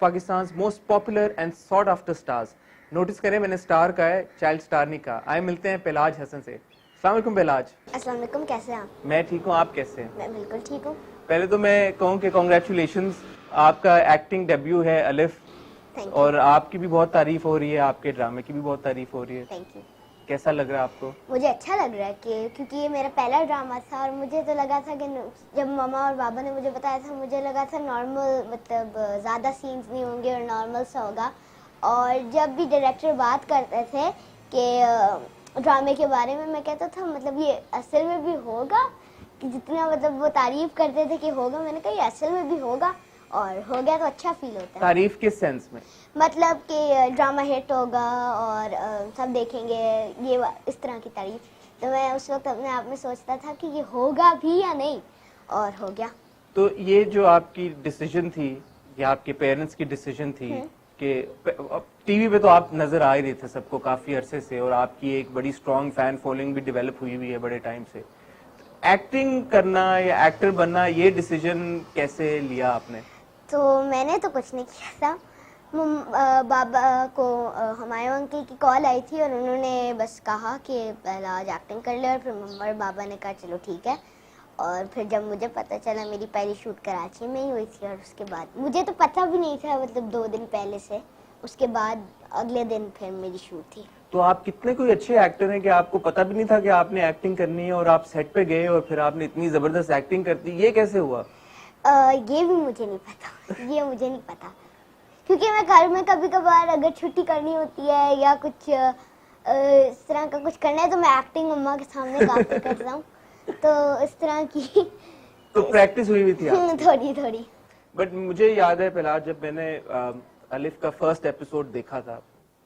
Pakistan's most popular and sought after stars. Notice करें मैंने star का है, चाइल्ड स्टार नहीं कहा। आए मिलते हैं पेलाज हसन से। अस्सलाम वालेकुम पेलाज। अस्सलाम वालेकुम, कैसे हैं आप? मैं ठीक हूँ, आप कैसे हैं? मैं बिल्कुल ठीक हूँ। पहले तो मैं कहूँ कि कॉन्ग्रेचुलेशंस, आपका एक्टिंग डेब्यू है अलिफ, थैंक और आपकी भी बहुत तारीफ हो रही है, आपके ड्रामे की भी बहुत तारीफ हो रही है। Thank you. कैसा लग रहा है आपको? मुझे अच्छा लग रहा है कि क्योंकि ये मेरा पहला ड्रामा था और मुझे तो लगा था कि जब मम्मा और बाबा ने मुझे बताया था, मुझे लगा था नॉर्मल, मतलब ज़्यादा सीन्स नहीं होंगे और नॉर्मल सा होगा। और जब भी डायरेक्टर बात करते थे कि ड्रामे के बारे में, मैं कहता था मतलब ये असल में भी होगा, कि जितना मतलब वो तारीफ करते थे कि होगा, मैंने कहा ये असल में भी होगा, और हो गया तो अच्छा फील होता है। तारीफ किस सेंस में? मतलब कि ड्रामा हिट होगा और सब देखेंगे, ये इस तरह की तारीफ। तो मैं उस वक्त अपने आप में सोचता था कि ये होगा भी या नहीं, और हो गया। तो ये जो आपकी डिसीजन थी या आपके पेरेंट्स की डिसीजन थी कि टीवी पे तो आप नजर आ ही रहे थे सबको काफी अरसे से, और आपकी एक बड़ी स्ट्रॉन्ग फैन फॉलोइंग भी डेवलप हुई है बड़े टाइम से, एक्टिंग करना या एक्टर बनना, ये डिसीजन कैसे लिया आपने? तो मैंने तो कुछ नहीं किया था। बाबा को हमायूं अंकल की कॉल आई थी और उन्होंने बस कहा कि पहले आज एक्टिंग कर ले, और फिर मम्मा और बाबा ने कहा चलो ठीक है। और फिर जब मुझे पता चला, मेरी पहली शूट कराची में ही हुई थी, और उसके बाद मुझे तो पता भी नहीं था, मतलब 2 दिन पहले से, उसके बाद अगले दिन फिर मेरी शूट थी। तो आप कितने कोई अच्छे एक्टर हैं कि आपको पता भी नहीं था कि आपने एक्टिंग करनी है, और आप सेट पे गए और फिर आपने इतनी जबरदस्त एक्टिंग कर दी, ये कैसे हुआ? ये भी मुझे नहीं पता, ये मुझे नहीं पता, क्योंकि मैं घर में कभी कभार अगर छुट्टी करनी होती है या कुछ इस तरह का कुछ करना है, तो मैं एक्टिंग मम्मा के सामने काफी करता हूँ, तो इस तरह की तो प्रैक्टिस हुई भी थी आपकी? थोड़ी थोड़ी। बट मुझे याद है पहला जब मैंने अलिफ का फर्स्ट एपिसोड देखा था,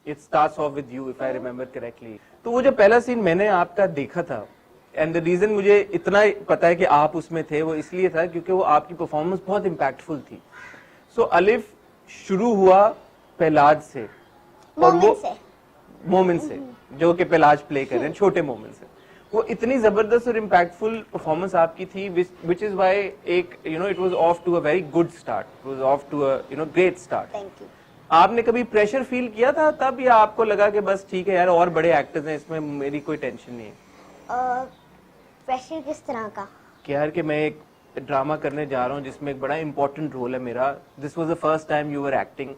it starts of with you if I remember correctly, तो वो जो पहला सीन मैंने आपका देखा था, एंड द रीजन मुझे इतना पता है कि आप उसमें थे, वो इसलिए था क्योंकि वो आपकी परफॉर्मेंस बहुत इम्पैक्टफुल थी। सो अलिफ शुरू हुआ पहलाज से, और वो मोमेंट से जो कि पहलाज प्ले कर रहे हैं, छोटे मोमेंट से, वो इतनी जबरदस्त और इम्पैक्टफुल परफॉर्मेंस आपकी थी, विच इज व्हाई एक it was off to a very good start, it was off to a great start. Thank you. आपने कभी प्रेशर फील किया था तब, या आपको लगा कि बस ठीक है यार, और बड़े एक्टर्स हैं, इसमें मेरी कोई टेंशन नहीं है? प्रेशर किस तरह का? कि यार कि मैं एक ड्रामा करने जा रहा हूँ जिसमें एक बड़ा इंपॉर्टेंट रोल है मेरा, this was the first time you were acting,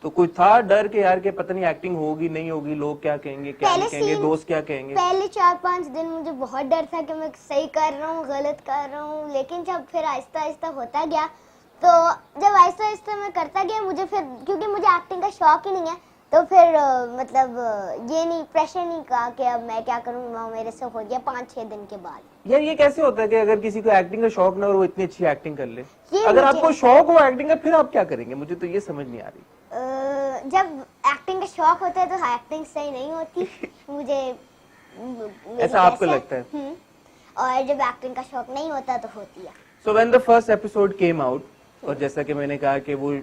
तो कुछ था डर के यार के पता नहीं एक्टिंग होगी नहीं होगी, लोग क्या कहेंगे, क्या नहीं कहेंगे, दोस्त क्या कहेंगे? पहले 4-5 दिन मुझे बहुत डर था कि मैं सही कर रहा हूँ गलत कर रहा हूँ, लेकिन जब फिर आहिस्ता आहिस्ता होता गया, तो जब आहिस्ता आहिस्ता मैं करता गया, मुझे फिर, क्योंकि मुझे एक्टिंग का शौक ही नहीं है, तो फिर मतलब ये नहीं, प्रेशर नहीं कहा कि अब मैं क्या करूँगा, मेरे से हो गया 5-6 दिन के बाद। यार ये कैसे होता है कि अगर किसी को एक्टिंग का शौक ना हो और वो इतनी अच्छी एक्टिंग कर ले? अगर आपको शौक हो एक्टिंग का, फिर आप क्या करेंगे? मुझे तो ये समझ नहीं आ रही। जब एक्टिंग का शौक होता है तो एक्टिंग सही नहीं होती, मुझे ऐसा आपको लगता है? और जब एक्टिंग का शौक नहीं होता तो होती है। So when the first episode came out, और जैसा कि मैंने कहा कि वो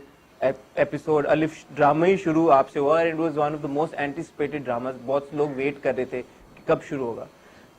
एपिसोड अलिफ ड्रामा ही शुरू आपसे हुआ, और it was one of the most anticipated dramas, बहुत लोग वेट कर रहे थे कि कब शुरू होगा।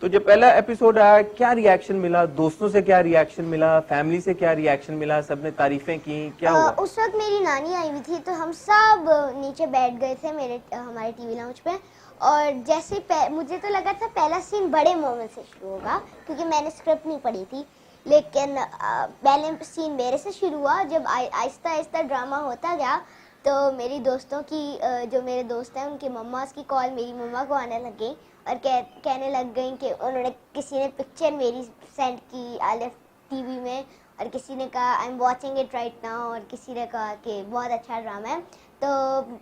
तो जब पहला एपिसोड आया, क्या रिएक्शन मिला? दोस्तों से क्या रिएक्शन मिला? फैमिली से क्या रिएक्शन मिला? सबने तारीफें की? क्या हुआ? उस वक्त मेरी नानी आई हुई थी, तो हम सब नीचे बैठ गए थे हमारे टीवी लाउंज पे, और जैसे मुझे तो लगा था पहला सीन बड़े मोमेंट से शुरू होगा, क्योंकि मैंने स्क्रिप्ट नहीं पढ़ी थी, लेकिन पहले सीन मेरे से शुरू हुआ। जब आहिस्ता आहिस्ता ड्रामा होता गया, तो मेरी दोस्तों की जो मेरे दोस्त हैं उनकी मम्मा की कॉल मेरी मम्मा को आने लग गई, और कहने लग गई कि उन्होंने, किसी ने पिक्चर मेरी सेंड की अलिफ टीवी में, और किसी ने कहा I am watching it right now, और किसी ने कहा कि बहुत अच्छा ड्रामा है। तो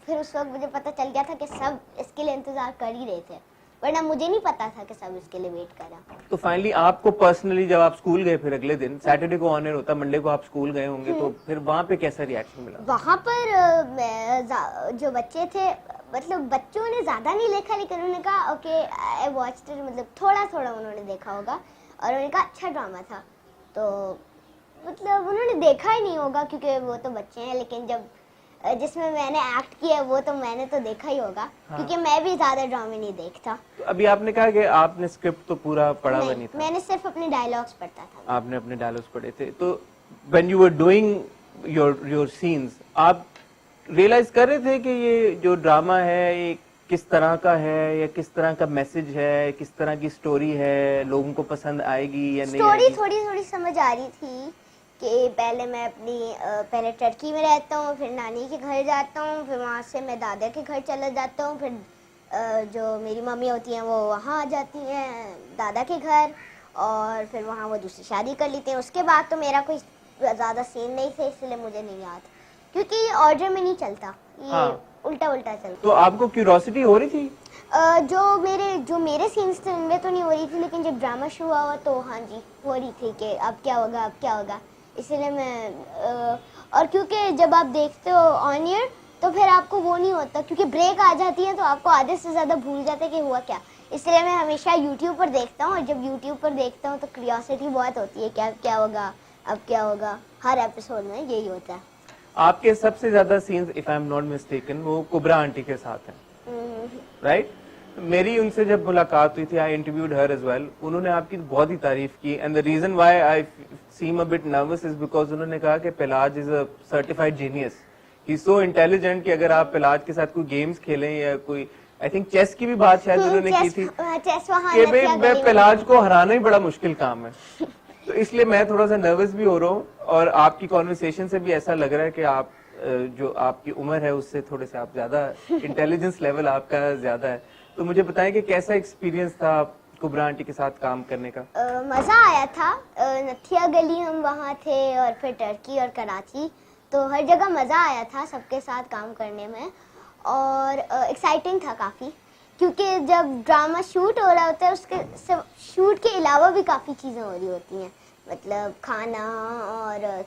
फिर उस वक्त मुझे पता चल गया था कि सब इसके लिए इंतज़ार कर ही रहे थे, वरना मुझे नहीं पता था कि सब इसके लिए वेट कर रहा। तो फाइनली आपको पर्सनली जब आप स्कूल गए, फिर अगले दिन सैटरडे को ऑन एयर होता, मंडे को आप स्कूल गए होंगे, तो फिर वहाँ पे कैसा रिएक्शन मिला? वहाँ पर जो बच्चे थे, मतलब बच्चों ने ज़्यादा नहीं देखा, लेकिन उन्होंने कहा ओके आई वॉच्ड इट, मतलब थोड़ा थोड़ा उन्होंने देखा होगा, और उन्होंने कहा अच्छा ड्रामा था। तो मतलब उन्होंने देखा ही नहीं होगा क्योंकि वो तो बच्चे हैं, लेकिन जब जिसमें मैंने एक्ट किया है वो तो मैंने तो देखा ही होगा। हाँ। क्योंकि मैं भी ज्यादा ड्रामे नहीं देखता। तो अभी आपने कहा कि आपने स्क्रिप्ट तो पूरा पढ़ा हुआ नहीं था? मैंने सिर्फ अपने डायलॉग्स पढ़ता था। आपने अपने डायलॉग्स पढ़े थे, तो when you were doing your scenes, आप रियलाइज कर रहे थे कि ये जो ड्रामा है ये किस तरह का है या किस तरह का मैसेज है, किस तरह की स्टोरी है, लोगों को पसंद आएगी या नहीं स्टोरी आएगी? थोड़ी थोड़ी समझ आ रही थी कि पहले मैं अपनी पहले टर्की में रहता हूँ, फिर नानी के घर जाता हूँ, फिर वहाँ से मैं दादा के घर चला जाता हूँ, फिर जो मेरी मम्मी होती हैं वो वहाँ आ जाती हैं दादा के घर, और फिर वहाँ वो दूसरी शादी कर लेते हैं। उसके बाद तो मेरा कोई ज़्यादा सीन नहीं थे, इसलिए मुझे नहीं याद, क्योंकि ये ऑर्डर में नहीं चलता, ये हाँ। उल्टा उल्टा चलता। तो आपको क्यूरोसिटी हो रही थी? जो मेरे सीन्स थे उनमें तो नहीं हो रही थी, लेकिन जब ड्रामा शुरू हुआ तो हाँ जी हो रही थी कि अब क्या होगा, अब क्या होगा। इसलिए मैं और क्योंकि जब आप देखते हो ऑन ईयर तो फिर आपको वो नहीं होता, क्योंकि ब्रेक आ जाती है तो आपको आधे से ज़्यादा भूल जाते हैं कि हुआ क्या। इसलिए मैं हमेशा यूट्यूब पर देखता हूँ, और जब यूट्यूब पर देखता हूँ तो क्यूरियोसिटी बहुत होती है क्या क्या होगा, अब क्या होगा। हर एपिसोड में यही होता है। आपके सबसे ज्यादा scenes if I am not mistaken वो कुबरा आंटी के साथ हैं, राइट? मेरी उनसे जब मुलाकात हुई थी, I interviewed her as well, उन्होंने आपकी बहुत ही तारीफ की, and the reason why I seem a bit nervous is because उन्होंने कहा कि पलाज is a certified genius, he is so intelligent कि अगर आप पलाज के साथ कोई गेम्स खेलें या कोई, आई थिंक चेस की भी बात शायद उन्होंने की थी चेस वहाँ कि भाई पलाज को हराना ही बड़ा मुश्किल काम है। तो इसलिए मैं थोड़ा सा नर्वस भी हो रहा हूँ, और आपकी कॉन्वर्सेशन से भी ऐसा लग रहा है कि आप जो आपकी उम्र है उससे थोड़े से आप ज्यादा इंटेलिजेंस लेवल आपका ज्यादा है। तो मुझे बताएं कि कैसा एक्सपीरियंस था कुबरा आंटी के साथ काम करने का? मज़ा आया था। नथिया गली हम वहाँ थे, और फिर टर्की और कराची, तो हर जगह मज़ा आया था सबके साथ काम करने में, और एक्साइटिंग था काफ़ी, क्योंकि जब ड्रामा शूट हो रहा होता है उसके शूट के अलावा भी काफ़ी चीज़ें हो रही होती हैं, मतलब खाना और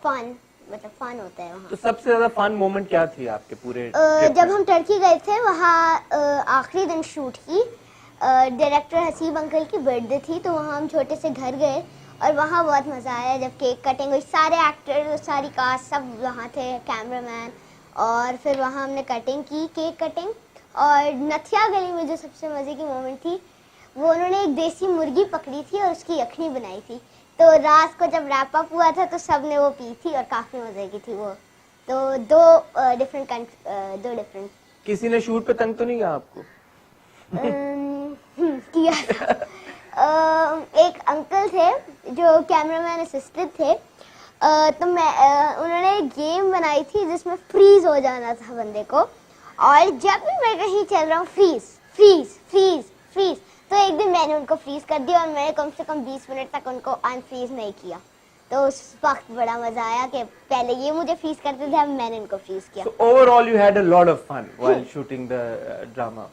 फन, मतलब फन होता है वहाँ। तो सबसे ज्यादा फन मोमेंट क्या थी आपके पूरे जब हम टर्की गए थे वहाँ आखिरी दिन शूट की, डायरेक्टर हसीब अंकल की बर्थडे थी, तो वहाँ हम छोटे से घर गए और वहाँ बहुत मज़ा आया जब केक कटिंग हुई। सारे एक्टर, सारी कास्ट सब वहाँ थे, कैमरामैन, और फिर वहाँ हमने कटिंग की, केक कटिंग। और नथिया गली में जो सबसे मज़े की मोमेंट थी वो उन्होंने एक देसी मुर्गी पकड़ी थी और उसकी यखनी बनाई थी, तो रात को जब रैप अप हुआ था तो सब ने वो पी थी और काफ़ी मज़े की थी वो। तो दो डिफरेंट। किसी ने शूट पे तंग तो नहीं किया आपको? किया एक अंकल थे जो कैमरामैन असिस्टेंट थे, तो उन्होंने एक गेम बनाई थी जिसमें फ्रीज हो जाना था बंदे को, और जब भी मैं कहीं चल रहा हूँ फ्रीज फ्रीज फ्रीज फ्रीज, तो एक दिन मैंने उनको फ्रीज कर दिया और मैंने कम से कम 20 मिनट तक उनको अनफ्रीज नहीं किया। तो उस वक्त बड़ा मजा आया कि पहले ये मुझे फ्रीज करते थे, अब मैंने इनको फ्रीज किया। So overall you had a lot of fun while shooting the drama.